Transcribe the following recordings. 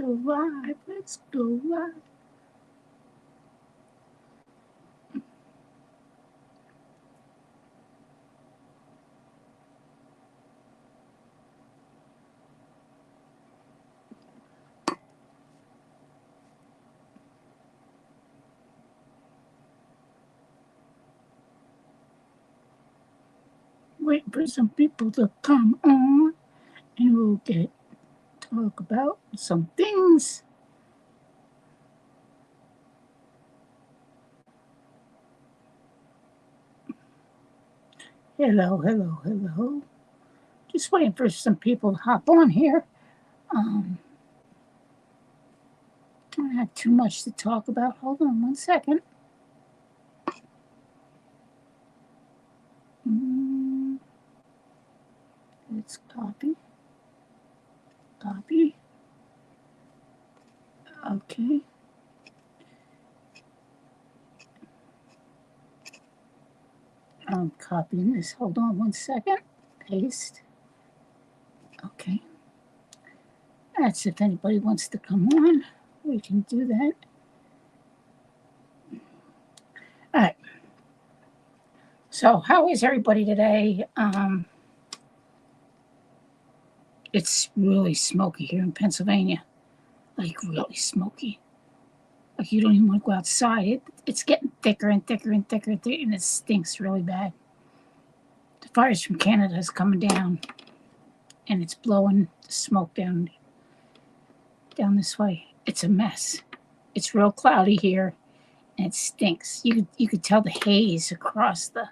go live. Let's go live. Wait for some people to come on, and we'll talk about some things. Hello, hello, hello. Just waiting for some people to hop on here. Don't have too much to talk about. Hold on one second. Let's copy. Copy. Okay. I'm copying this. Hold on one second. Paste. Okay. That's if anybody wants to come on. We can do that. All right. So how is everybody today? It's really smoky here in Pennsylvania. Like really smoky. Like you don't even want to go outside. It's getting thicker and thicker and thicker and thicker, and it stinks really bad. The fires from Canada is coming down, and it's blowing smoke down this way. It's a mess. It's real cloudy here, and it stinks. You could tell the haze across the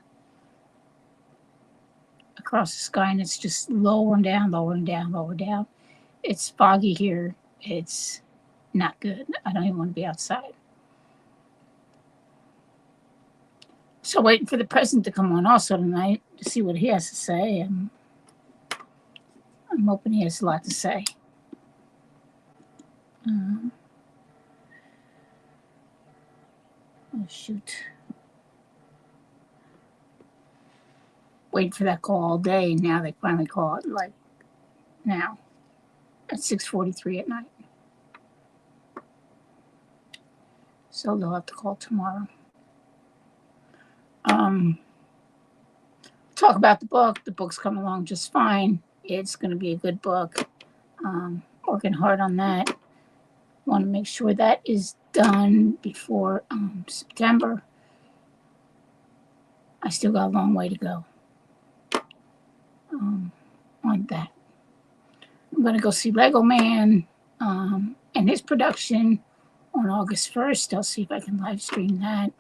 sky, and it's just lowering down, lowering down, lowering down. It's foggy here. It's not good. I don't even want to be outside. So waiting for the president to come on also tonight to see what he has to say. I'm hoping he has a lot to say. Oh shoot. Waiting for that call all day. Now they finally call it like now at 6:43 at night. So they'll have to call tomorrow. Talk about the book. The book's coming along just fine. It's going to be a good book. Working hard on that. Want to make sure that is done before September. I still got a long way to go on that. I'm going to go see Lego Man and his production on August 1st. I'll see if I can live stream that.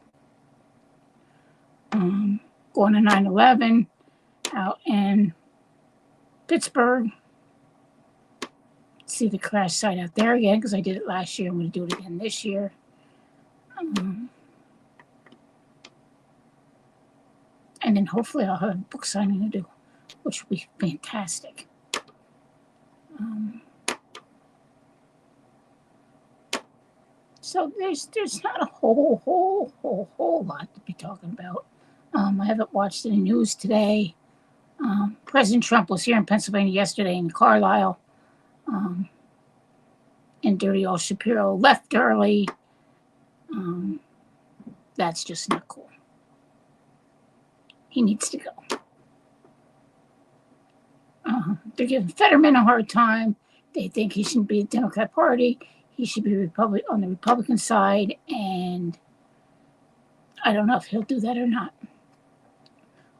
Going to 9/11 out in Pittsburgh. See the crash site out there again because I did it last year. I'm going to do it again this year. And then hopefully I'll have a book signing to do, which will be fantastic. So there's not a whole lot to be talking about. I haven't watched any news today. President Trump was here in Pennsylvania yesterday in Carlisle. And Dirty Old Shapiro left early. That's just not cool. He needs to go. They're giving Fetterman a hard time. They think he shouldn't be a Democrat Party. He should be on the Republican side, and I don't know if he'll do that or not,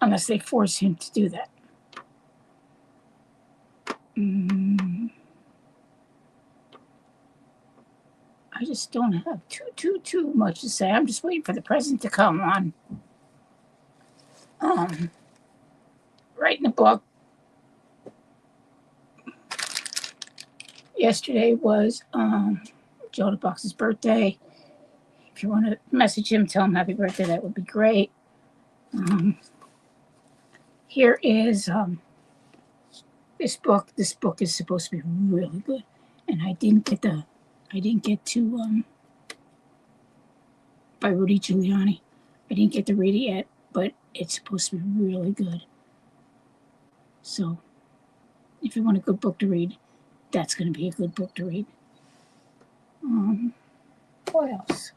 unless they force him to do that. I just don't have too much to say. I'm just waiting for the president to come on. Writing a book. Yesterday was Joe DeBox's birthday. If you want to message him, tell him happy birthday. That would be great. Here is this book. This book is supposed to be really good, and I didn't get to by Rudy Giuliani. I didn't get to read it yet, but it's supposed to be really good. So, if you want a good book to read, that's going to be a good book to read. What else?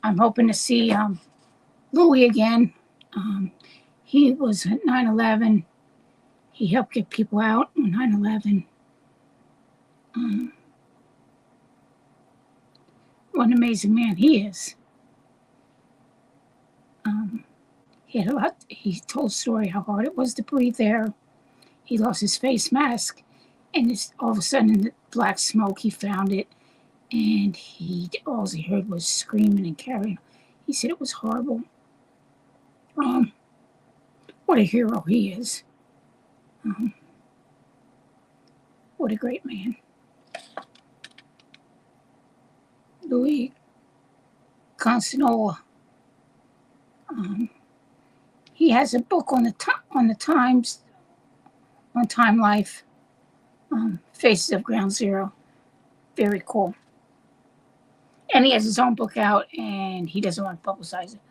I'm hoping to see Louis again. He was at 9/11. He helped get people out on 9/11. What an amazing man he is. He had a lot. He told a story how hard it was to breathe there. He lost his face mask, and all of a sudden, in the black smoke, he found it, and all he heard was screaming and carrying. He said it was horrible. What a hero he is. What a great man. Louis Constanola. He has a book on the Times, on Time Life, Faces of Ground Zero. Very cool. And he has his own book out, and he doesn't want to publicize it.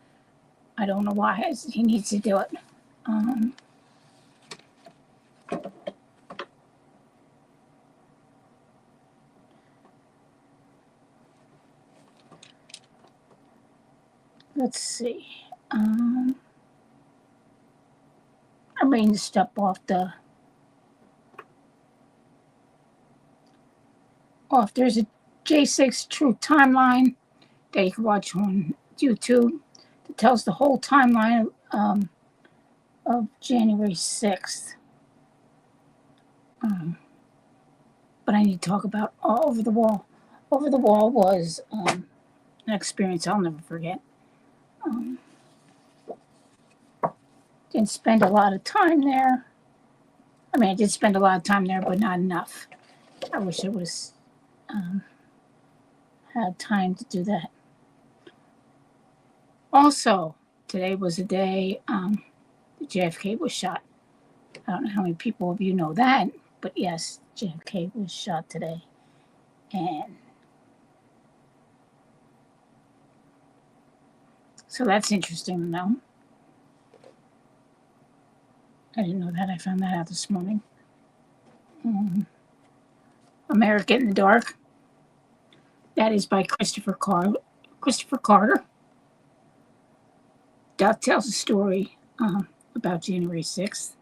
I don't know why. He needs to do it. Let's see. I'm ready to step off there's a J6 True Timeline that you can watch on YouTube that tells the whole timeline of January 6th. But I need to talk about Over the Wall. Over the Wall was an experience I'll never forget. Didn't spend a lot of time there. I mean, I did spend a lot of time there, but not enough. I wish I would have had time to do that. Also, today was the day the JFK was shot. I don't know how many people of you know that, but yes, JFK was shot today. And so that's interesting to know. I didn't know that. I found that out this morning. America in the Dark. That is by Christopher Carter. That tells a story about January 6th.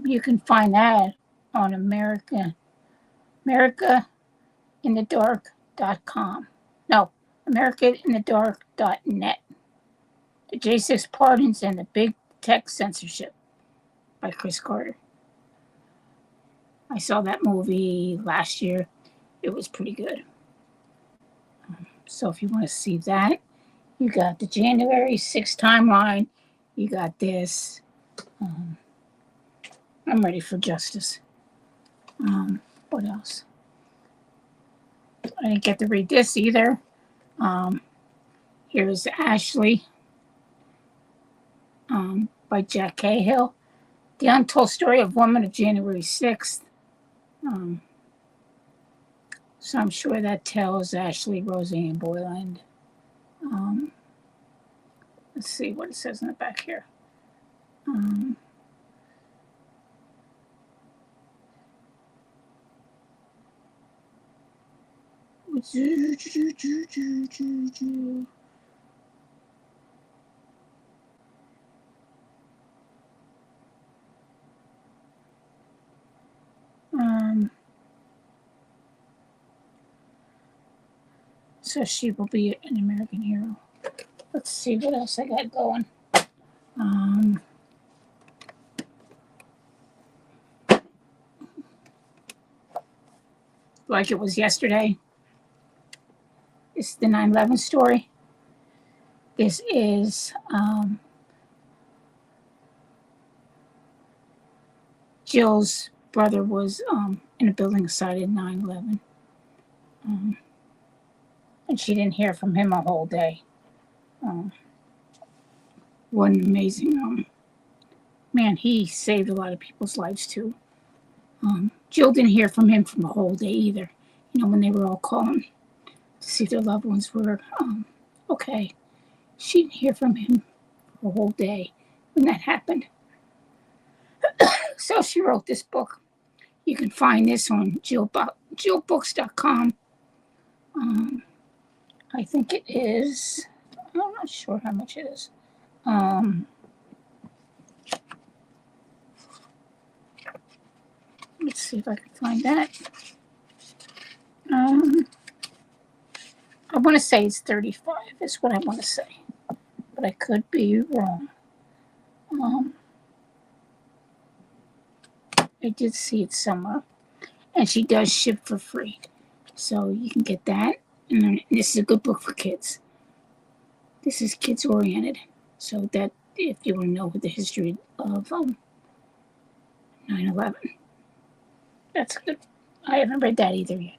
You can find that on AmericaInTheDark.com. No, AmericaInTheDark.net. The J6 Pardons and the Big Tech Censorship by Chris Carter. I saw that movie last year. It was pretty good. So if you want to see that, you got the January 6th timeline. You got this. I'm ready for justice. What else? I didn't get to read this either. Here's Ashley by Jack Cahill. The Untold Story of Women of January 6th. So I'm sure that tells Ashley, Roseanne Boyland. Let's see what it says in the back here. So she will be an American hero. Let's see what else I got going. Like it was yesterday. This is the 9/11 story. This is Jill's brother was in a building site at 9/11. And she didn't hear from him a whole day. What an amazing man. He saved a lot of people's lives too. Jill didn't hear from him from a whole day either. You know, when they were all calling to see if their loved ones were okay. She didn't hear from him for a whole day when that happened. So she wrote this book. You can find this on jillbooks.com. I think it is. I'm not sure how much it is. Let's see if I can find that. I want to say it's $35 is what I want to say, but I could be wrong. I did see it somewhere, and she does ship for free, so you can get that. And this is a good book for kids. This is kids oriented, so that if you want to know the history of 9/11, that's good. I haven't read that either yet.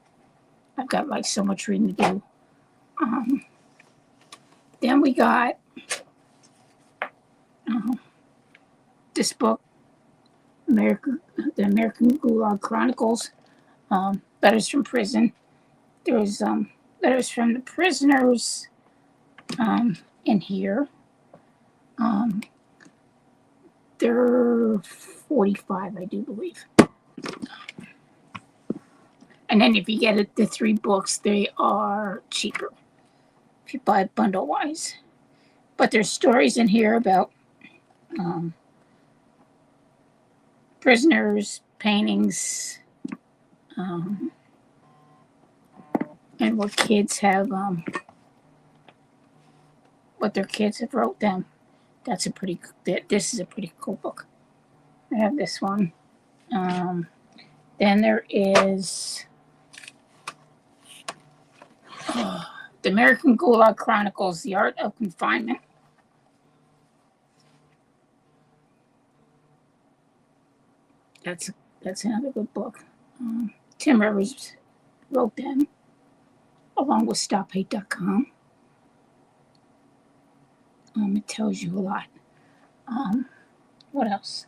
I've got like so much reading to do. Then we got this book, the American Gulag Chronicles, letters from prison. There's letters from the prisoners in here. They're 45, I do believe. And then if you get it, the 3 books, they are cheaper if you buy it bundle-wise. But there's stories in here about prisoners, paintings, and what kids have, what their kids have wrote them. This is a pretty cool book. I have this one. Then there is the American Gulag Chronicles, The Art of Confinement. That's another good book. Tim Rivers wrote them, along with StopHate.com. It tells you a lot. What else?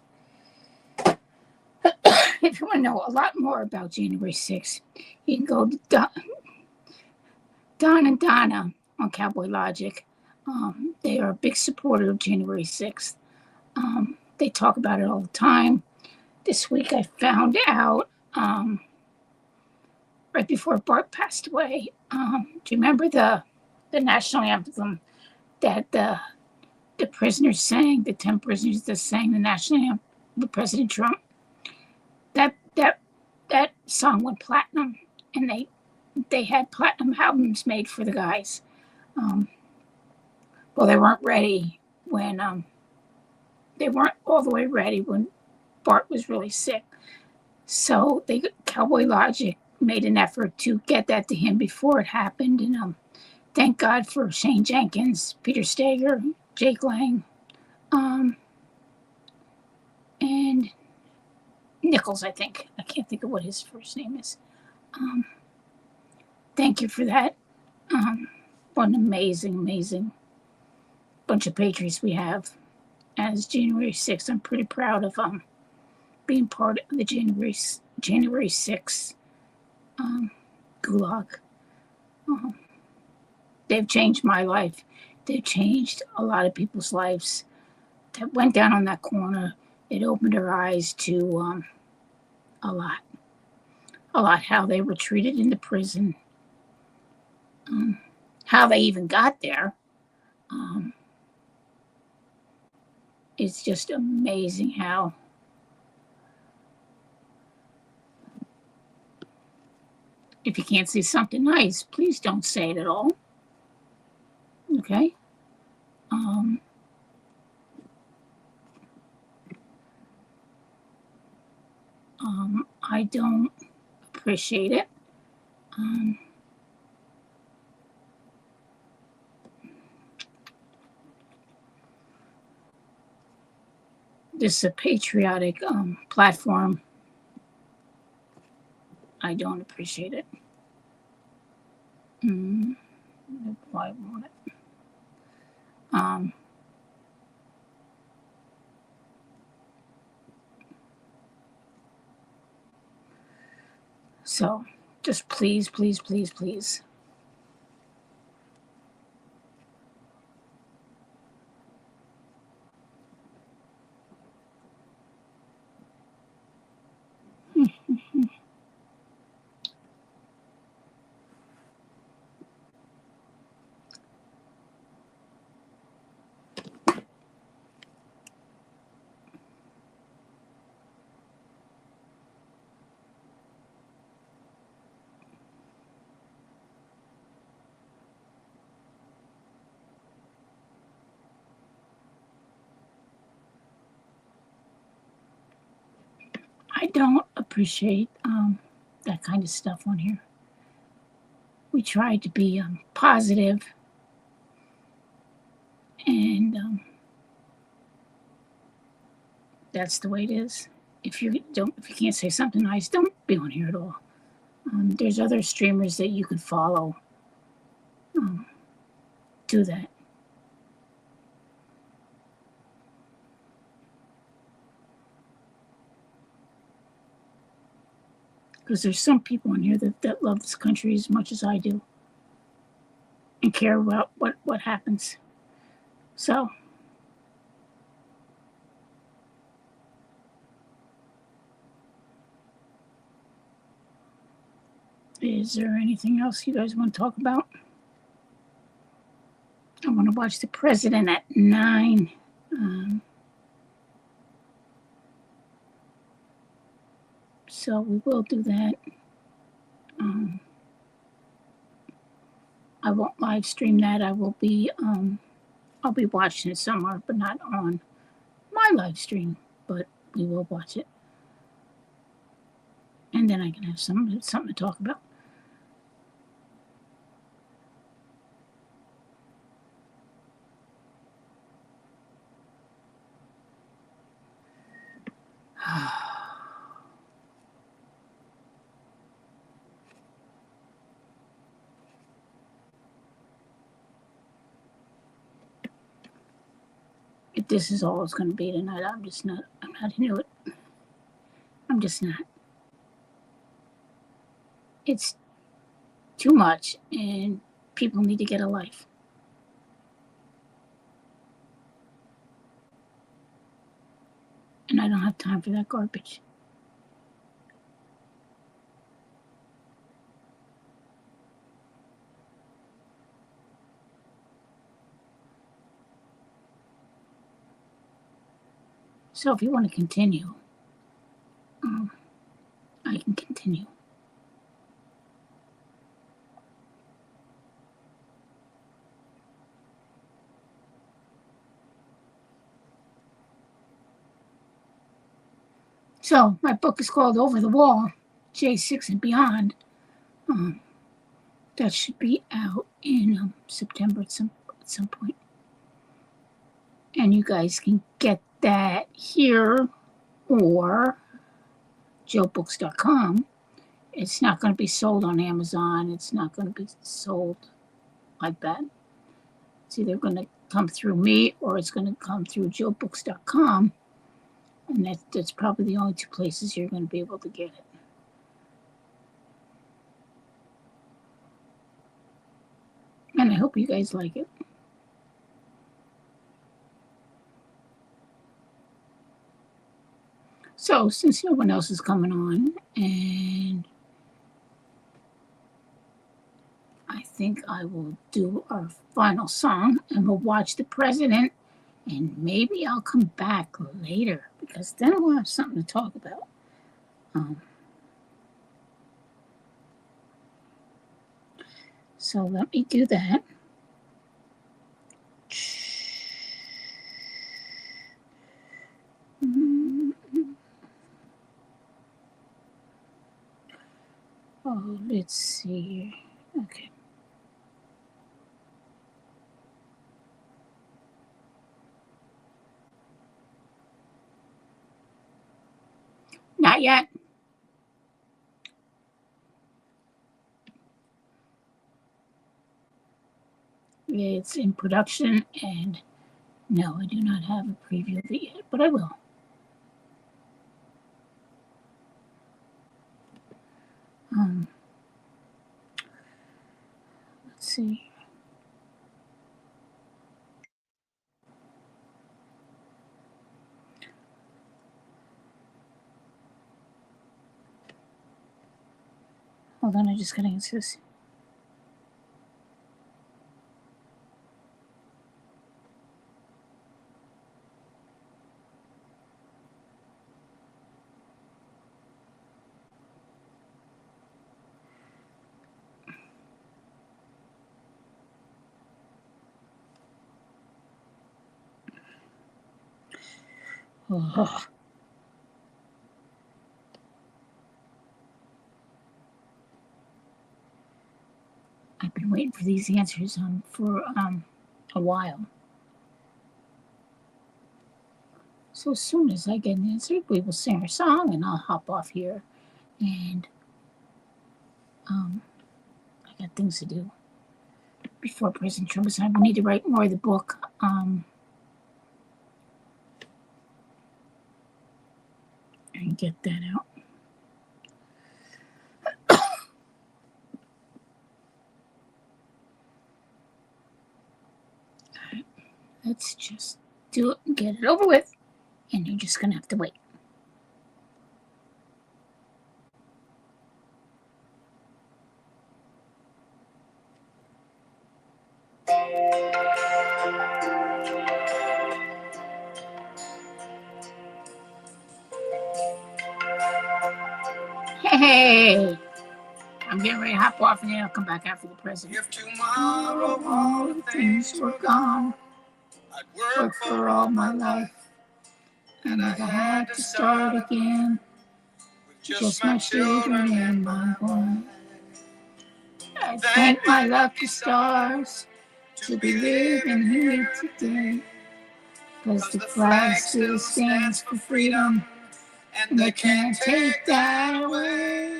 If you want to know a lot more about January 6th, you can go to Don and Donna on Cowboy Logic. They are a big supporter of January 6th. They talk about it all the time. This week I found out, right before Bart passed away, do you remember the national anthem that the prisoners sang, the 10 prisoners that sang the national anthem with President Trump? That song went platinum, and they had platinum albums made for the guys. Well, they weren't ready when they weren't all the way ready when Bart was really sick. So Cowboy Logic made an effort to get that to him before it happened, and thank God for Shane Jenkins, Peter Stager, Jake Lang, and Nichols, I think. I can't think of what his first name is. Thank you for that. What an amazing bunch of patriots we have as January 6th. I'm pretty proud of being part of the January 6th Gulag. They've changed my life. They've changed a lot of people's lives that went down on that corner. It opened their eyes to a lot. How they were treated in the prison, how they even got there. It's just amazing how if you can't say something nice, please don't say it at all. Okay? I don't appreciate it. This is a patriotic platform. I don't appreciate it. Why won't it? So just please. don't appreciate that kind of stuff on here. We try to be positive and that's the way it is. If you can't say something nice, don't be on here at all. There's other streamers that you could follow. Do that. Because there's some people in here that love this country as much as I do and care about what happens. So, is there anything else you guys want to talk about? I want to watch the president at 9. So we will do that. I won't live stream that. I'll be watching it somewhere, but not on my live stream. But we will watch it, and then I can have something to talk about. If this is all it's going to be tonight, I'm not into it. I'm just not. It's too much, and people need to get a life. And I don't have time for that garbage. So if you want to continue, I can continue. So my book is called Over the Wall, J6 and Beyond. That should be out in September at some point. And you guys can get that here or joebooks.com. It's not going to be sold on Amazon. It's not going to be sold like that. It's either going to come through me or it's going to come through joebooks.com. And that's probably the only 2 places you're going to be able to get it. And I hope you guys like it. So, since no one else is coming on, and I think I will do our final song, and we'll watch the president, and maybe I'll come back later, because then we'll have something to talk about. So let me do that. Oh, let's see. Okay. Not yet. It's in production, and no, I do not have a preview of it yet, but I will. Let's see. Hold on, I just gotta answer this. Oh. I've been waiting for these answers for a while. So as soon as I get an answer, we will sing our song, and I'll hop off here. And I got things to do before President Trump is on. We need to write more of the book. And get that out. Alright, let's just do it and get it over with. And you're just gonna have to wait. Hey, I'm getting ready to hop off, and then I'll come back after the president. If tomorrow all the things were gone, I'd work for all my life, and I had to start again with just my children and my wife. I thank my lucky stars to be living here today, 'cause the flag still stands for freedom, and they can't take that away.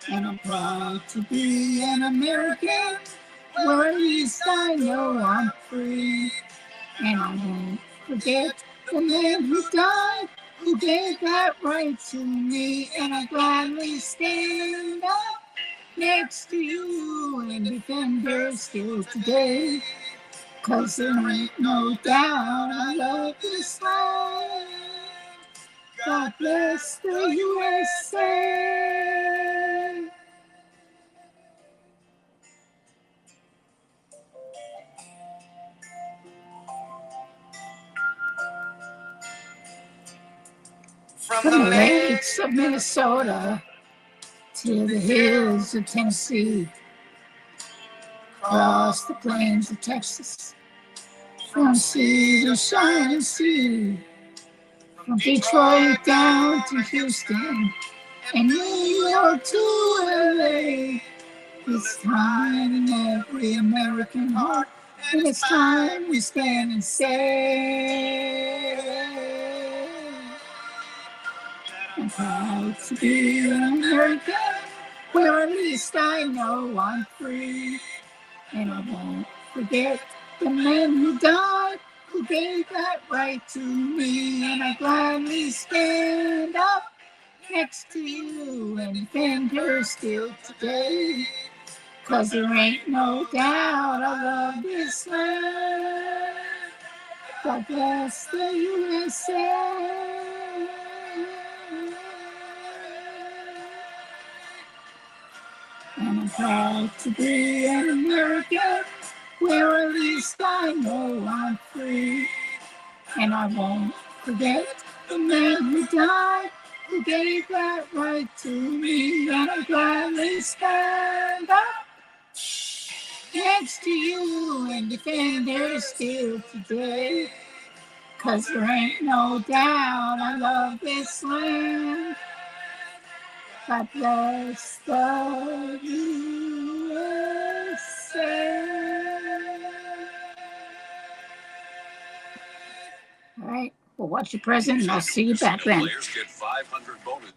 And I'm proud to be an American, where at least I know I'm free. And I won't forget the man who died, who gave that right to me. And I gladly stand up next to you and defend her still today, 'cause there ain't no doubt I love this land. God bless the USA. From the lakes of Minnesota to the hills of Tennessee, across the plains of Texas, from sea to shining sea, from Detroit down to Houston, and New York to LA. It's time in every American heart, and it's time we stand and say, I'm proud to be an American, where at least I know I'm free. And I won't forget the man who died, who gave that right to me. And I gladly stand up next to you and defend her still today, 'cause there ain't no doubt I love this land. God bless the USA. And I'm proud to be an American, where at least I know I'm free. And I won't forget the man who died, who gave that right to me. And I gladly stand up next to you and defend her still today, 'cause there ain't no doubt I love this land. God bless the USA. All right, well, watch your present, and I'll see you back then. Players get 500 bonus.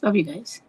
Love you guys.